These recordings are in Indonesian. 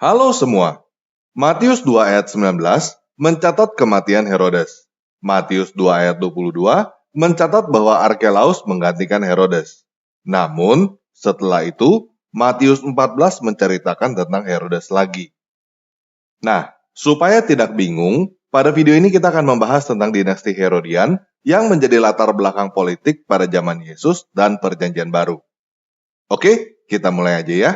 Halo semua, Matius 2 ayat 19 mencatat kematian Herodes. Matius 2 ayat 22 mencatat bahwa Arkelaus menggantikan Herodes. Namun, setelah itu, Matius 14 menceritakan tentang Herodes lagi. Nah, supaya tidak bingung, pada video ini kita akan membahas tentang dinasti Herodian yang menjadi latar belakang politik pada zaman Yesus dan Perjanjian Baru. Oke, kita mulai aja ya.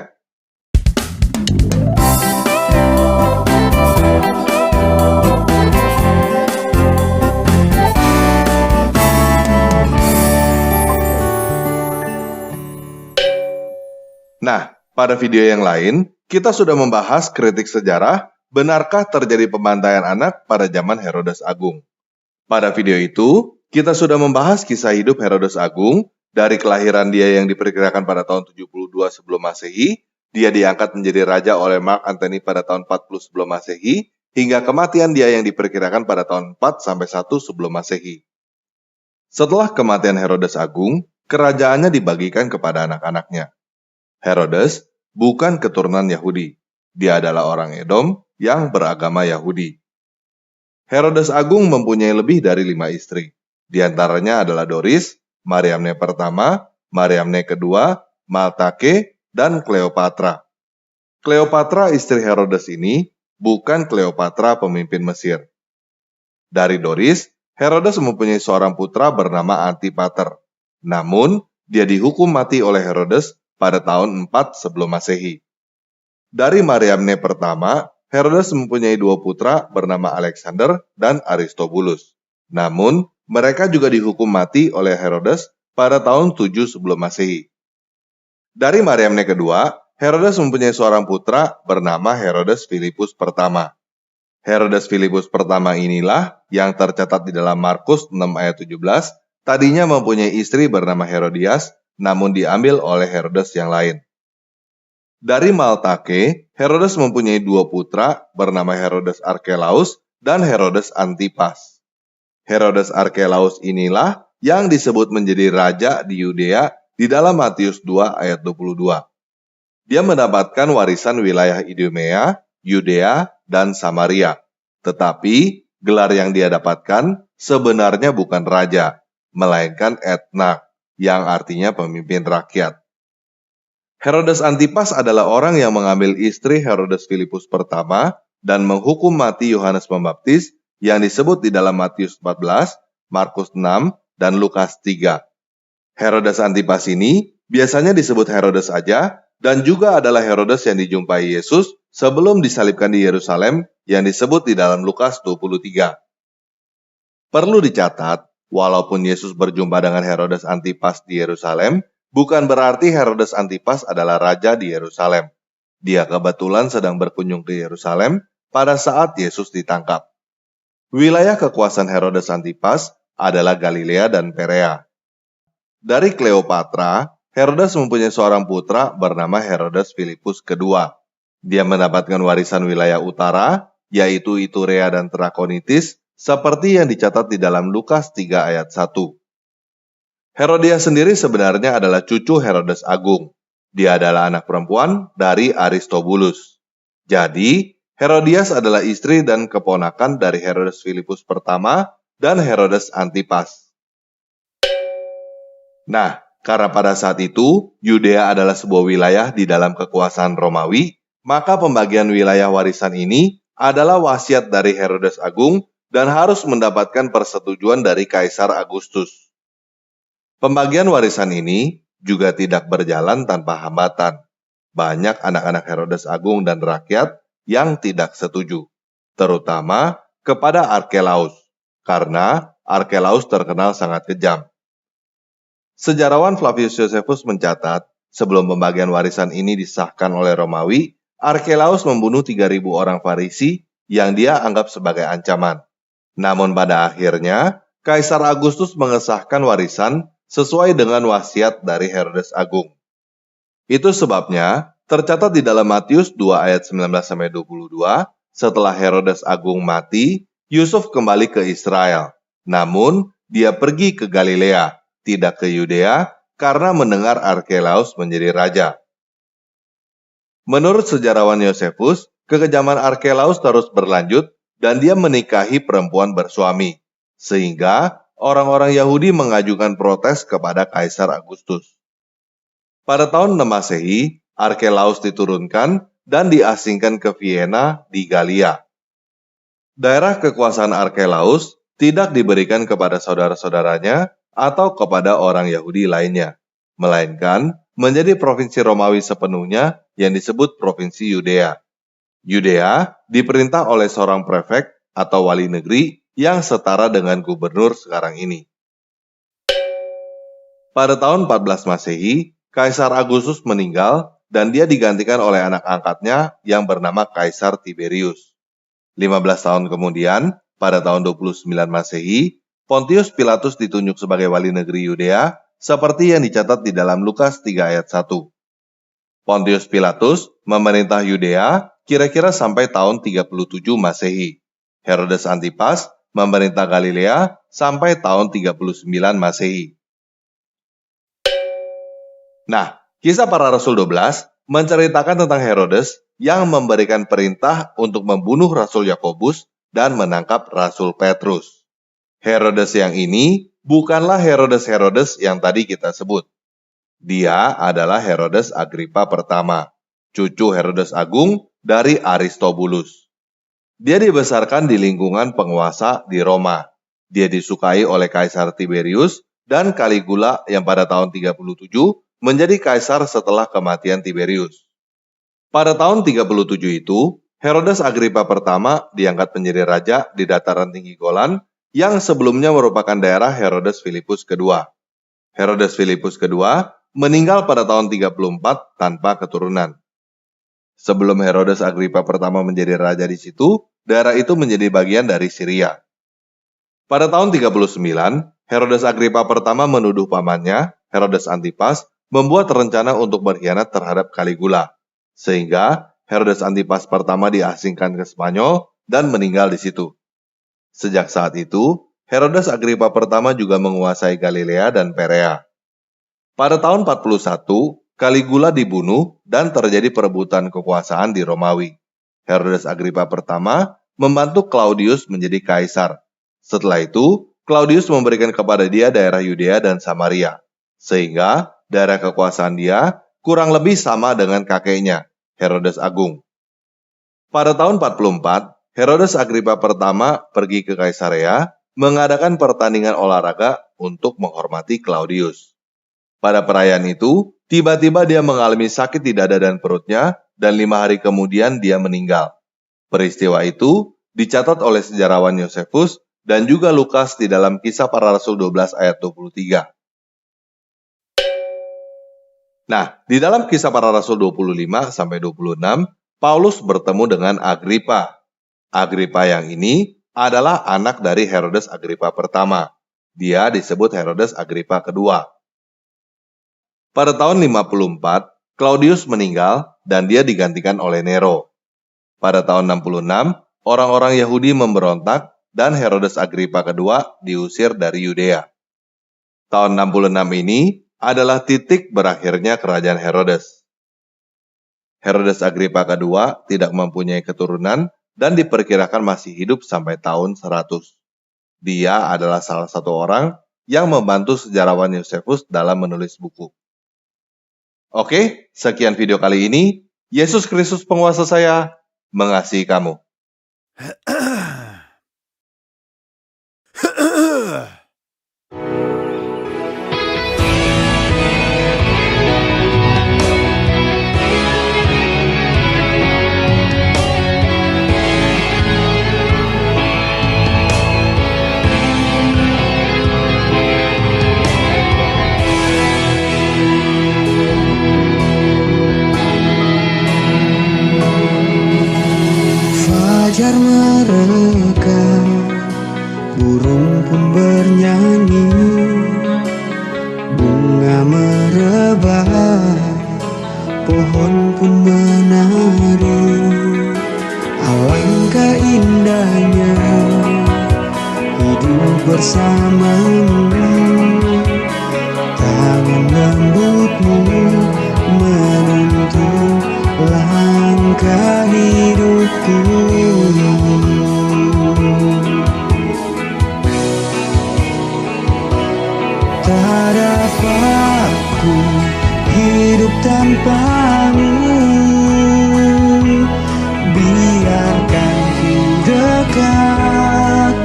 Nah, pada video yang lain, kita sudah membahas kritik sejarah, benarkah terjadi pembantaian anak pada zaman Herodes Agung. Pada video itu, kita sudah membahas kisah hidup Herodes Agung, dari kelahiran dia yang diperkirakan pada tahun 72 sebelum Masehi, dia diangkat menjadi raja oleh Mark Antony pada tahun 40 sebelum Masehi, hingga kematian dia yang diperkirakan pada tahun 4-1 sebelum Masehi. Setelah kematian Herodes Agung, kerajaannya dibagikan kepada anak-anaknya. Herodes bukan keturunan Yahudi. Dia adalah orang Edom yang beragama Yahudi. Herodes Agung mempunyai lebih dari 5 istri. Di antaranya adalah Doris, Mariamne pertama, Mariamne kedua, Maltake, dan Kleopatra. Kleopatra istri Herodes ini bukan Kleopatra pemimpin Mesir. Dari Doris, Herodes mempunyai seorang putra bernama Antipater. Namun, dia dihukum mati oleh Herodes pada tahun 4 sebelum Masehi. Dari Mariamne pertama, Herodes mempunyai 2 putra bernama Alexander dan Aristobulus. Namun, mereka juga dihukum mati oleh Herodes pada tahun 7 sebelum Masehi. Dari Mariamne kedua, Herodes mempunyai seorang putra bernama Herodes Filipus pertama. Herodes Filipus pertama inilah yang tercatat di dalam Markus 6 ayat 17, tadinya mempunyai istri bernama Herodias, namun diambil oleh Herodes yang lain. Dari Maltake, Herodes mempunyai 2 putra bernama Herodes Arkelaus dan Herodes Antipas. Herodes Arkelaus inilah yang disebut menjadi raja di Yudea di dalam Matius 2 ayat 22. Dia mendapatkan warisan wilayah Idumea, Yudea, dan Samaria. Tetapi gelar yang dia dapatkan sebenarnya bukan raja, melainkan etnak, yang artinya pemimpin rakyat. Herodes Antipas adalah orang yang mengambil istri Herodes Filipus pertama dan menghukum mati Yohanes Pembaptis yang disebut di dalam Matius 14, Markus 6, dan Lukas 3. Herodes Antipas ini biasanya disebut Herodes saja dan juga adalah Herodes yang dijumpai Yesus sebelum disalibkan di Yerusalem yang disebut di dalam Lukas 23. Perlu dicatat, walaupun Yesus berjumpa dengan Herodes Antipas di Yerusalem, bukan berarti Herodes Antipas adalah raja di Yerusalem. Dia kebetulan sedang berkunjung ke Yerusalem pada saat Yesus ditangkap. Wilayah kekuasaan Herodes Antipas adalah Galilea dan Perea. Dari Kleopatra, Herodes mempunyai seorang putra bernama Herodes Filipus kedua. Dia mendapatkan warisan wilayah utara, yaitu Iturea dan Trakonitis, seperti yang dicatat di dalam Lukas 3 ayat 1. Herodias sendiri sebenarnya adalah cucu Herodes Agung. Dia adalah anak perempuan dari Aristobulus. Jadi, Herodias adalah istri dan keponakan dari Herodes Filipus pertama dan Herodes Antipas. Nah, karena pada saat itu, Yudea adalah sebuah wilayah di dalam kekuasaan Romawi, maka pembagian wilayah warisan ini adalah wasiat dari Herodes Agung dan harus mendapatkan persetujuan dari Kaisar Agustus. Pembagian warisan ini juga tidak berjalan tanpa hambatan. Banyak anak-anak Herodes Agung dan rakyat yang tidak setuju, terutama kepada Arkelaus, karena Arkelaus terkenal sangat kejam. Sejarawan Flavius Josephus mencatat, sebelum pembagian warisan ini disahkan oleh Romawi, Arkelaus membunuh 3.000 orang Farisi yang dia anggap sebagai ancaman. Namun pada akhirnya, Kaisar Agustus mengesahkan warisan sesuai dengan wasiat dari Herodes Agung. Itu sebabnya, tercatat di dalam Matius 2 ayat 19-22, setelah Herodes Agung mati, Yusuf kembali ke Israel. Namun, dia pergi ke Galilea, tidak ke Yudea, karena mendengar Arkelaus menjadi raja. Menurut sejarawan Josephus, kekejaman Arkelaus terus berlanjut dan dia menikahi perempuan bersuami, sehingga orang-orang Yahudi mengajukan protes kepada Kaisar Agustus. Pada tahun 6 Masehi, Arkelaus diturunkan dan diasingkan ke Vienna di Galia. Daerah kekuasaan Arkelaus tidak diberikan kepada saudara-saudaranya atau kepada orang Yahudi lainnya, melainkan menjadi provinsi Romawi sepenuhnya yang disebut Provinsi Yudea. Yudea diperintah oleh seorang prefek atau wali negeri yang setara dengan gubernur sekarang ini. Pada tahun 14 Masehi, Kaisar Agustus meninggal dan dia digantikan oleh anak angkatnya yang bernama Kaisar Tiberius. 15 tahun kemudian, pada tahun 29 Masehi, Pontius Pilatus ditunjuk sebagai wali negeri Yudea seperti yang dicatat di dalam Lukas 3 ayat 1. Pontius Pilatus memerintah Yudea kira-kira sampai tahun 37 Masehi. Herodes Antipas memerintah Galilea sampai tahun 39 Masehi. Nah, Kisah Para Rasul 12 menceritakan tentang Herodes yang memberikan perintah untuk membunuh Rasul Yakobus dan menangkap Rasul Petrus. Herodes yang ini bukanlah Herodes yang tadi kita sebut. Dia adalah Herodes Agripa pertama, cucu Herodes Agung dari Aristobulus. Dia dibesarkan di lingkungan penguasa di Roma. Dia disukai oleh Kaisar Tiberius dan Caligula yang pada tahun 37 menjadi kaisar setelah kematian Tiberius. Pada tahun 37 itu, Herodes Agripa pertama diangkat menjadi raja di dataran tinggi Golan yang sebelumnya merupakan daerah Herodes Filipus kedua. Herodes Filipus kedua meninggal pada tahun 34 tanpa keturunan. Sebelum Herodes Agripa pertama menjadi raja di situ, daerah itu menjadi bagian dari Syria. Pada tahun 39, Herodes Agripa pertama menuduh pamannya, Herodes Antipas, membuat rencana untuk berkhianat terhadap Caligula, sehingga Herodes Antipas pertama diasingkan ke Spanyol dan meninggal di situ. Sejak saat itu, Herodes Agripa pertama juga menguasai Galilea dan Perea. Pada tahun 41, Caligula dibunuh dan terjadi perebutan kekuasaan di Romawi. Herodes Agripa pertama membantu Claudius menjadi kaisar. Setelah itu, Claudius memberikan kepada dia daerah Yudea dan Samaria, sehingga daerah kekuasaan dia kurang lebih sama dengan kakeknya, Herodes Agung. Pada tahun 44, Herodes Agripa pertama pergi ke Kaisarea mengadakan pertandingan olahraga untuk menghormati Claudius. Pada perayaan itu, tiba-tiba dia mengalami sakit di dada dan perutnya, dan 5 hari kemudian dia meninggal. Peristiwa itu dicatat oleh sejarawan Yosefus dan juga Lukas di dalam Kisah Para Rasul 12 ayat 23. Nah, di dalam Kisah Para Rasul 25-26, Paulus bertemu dengan Agripa. Agripa yang ini adalah anak dari Herodes Agripa pertama. Dia disebut Herodes Agripa kedua. Pada tahun 54, Claudius meninggal dan dia digantikan oleh Nero. Pada tahun 66, orang-orang Yahudi memberontak dan Herodes Agripa kedua diusir dari Yudea. Tahun 66 ini adalah titik berakhirnya kerajaan Herodes. Herodes Agripa kedua tidak mempunyai keturunan dan diperkirakan masih hidup sampai tahun 100. Dia adalah salah satu orang yang membantu sejarawan Yosefus dalam menulis buku. Oke, sekian video kali ini. Yesus Kristus penguasa saya mengasihi kamu. Fajar mereka, burung pun bernyanyi, bunga merebah, pohon pun menari. Alangkah indahnya hidup bersamamu, tangan lembutmu menuntun langkah hidup. hidupku. Tak dapat ku hidup tanpamu. Biarkan ku dekat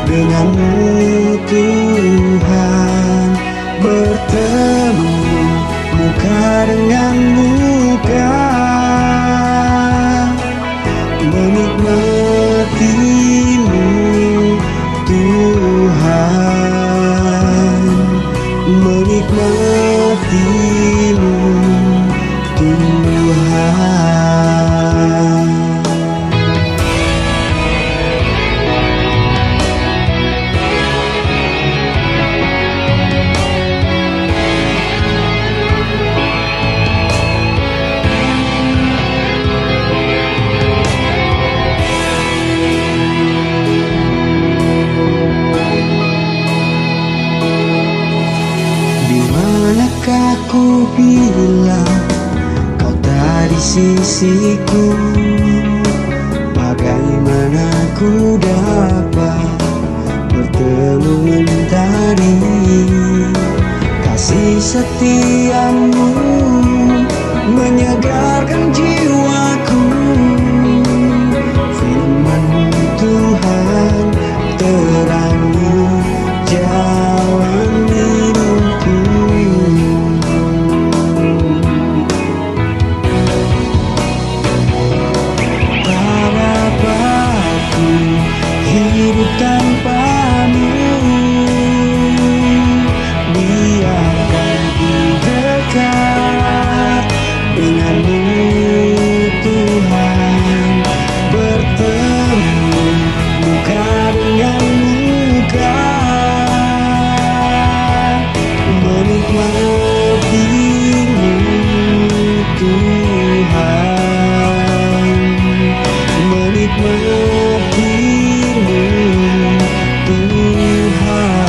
denganmu Tuhan, bertemu muka dengan muka, menikmatimu Tuhan, menikmatimu Tuhan. Dimanakah ku bilang kau tak di sisiku? Bagaimana ku dapat bertemu mentari kasih setiamu menyegarkan jiwaku. Firman-Mu Tuhan terangi jalan hidupku. Tak dapat ku hidup tanpamu. Biarkan ku dekat denganmu Tuhan, bertemu muka dengan muka, menikmatimu Tuhan, menikmatimu Tuhan.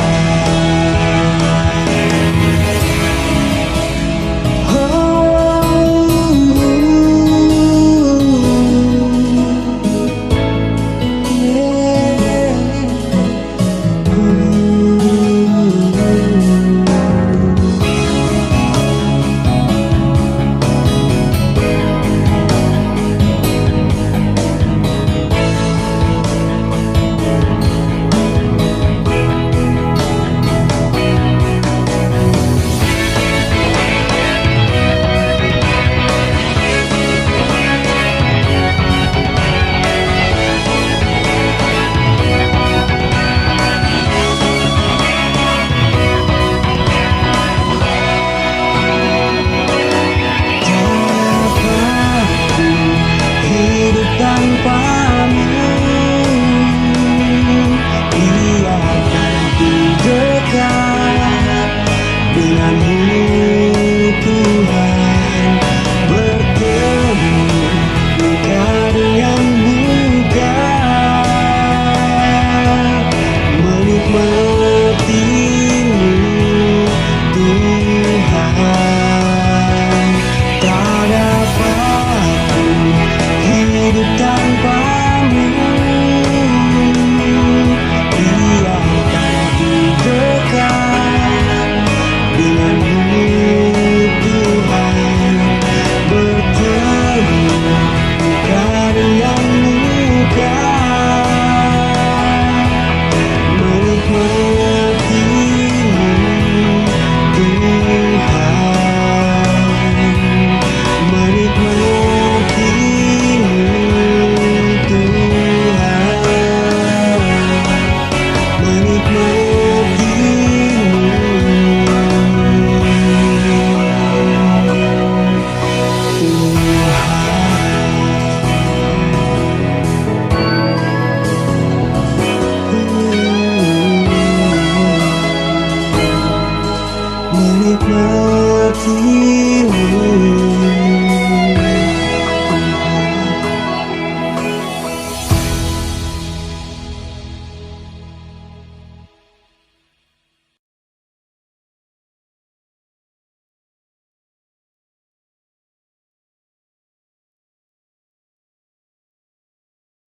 Hidup tanpamu. Biarkan ku dekat denganmu Tuhan, bertemu muka dengan muka, menikmatimu Tuhan. Tak dapat ku hidup tanpa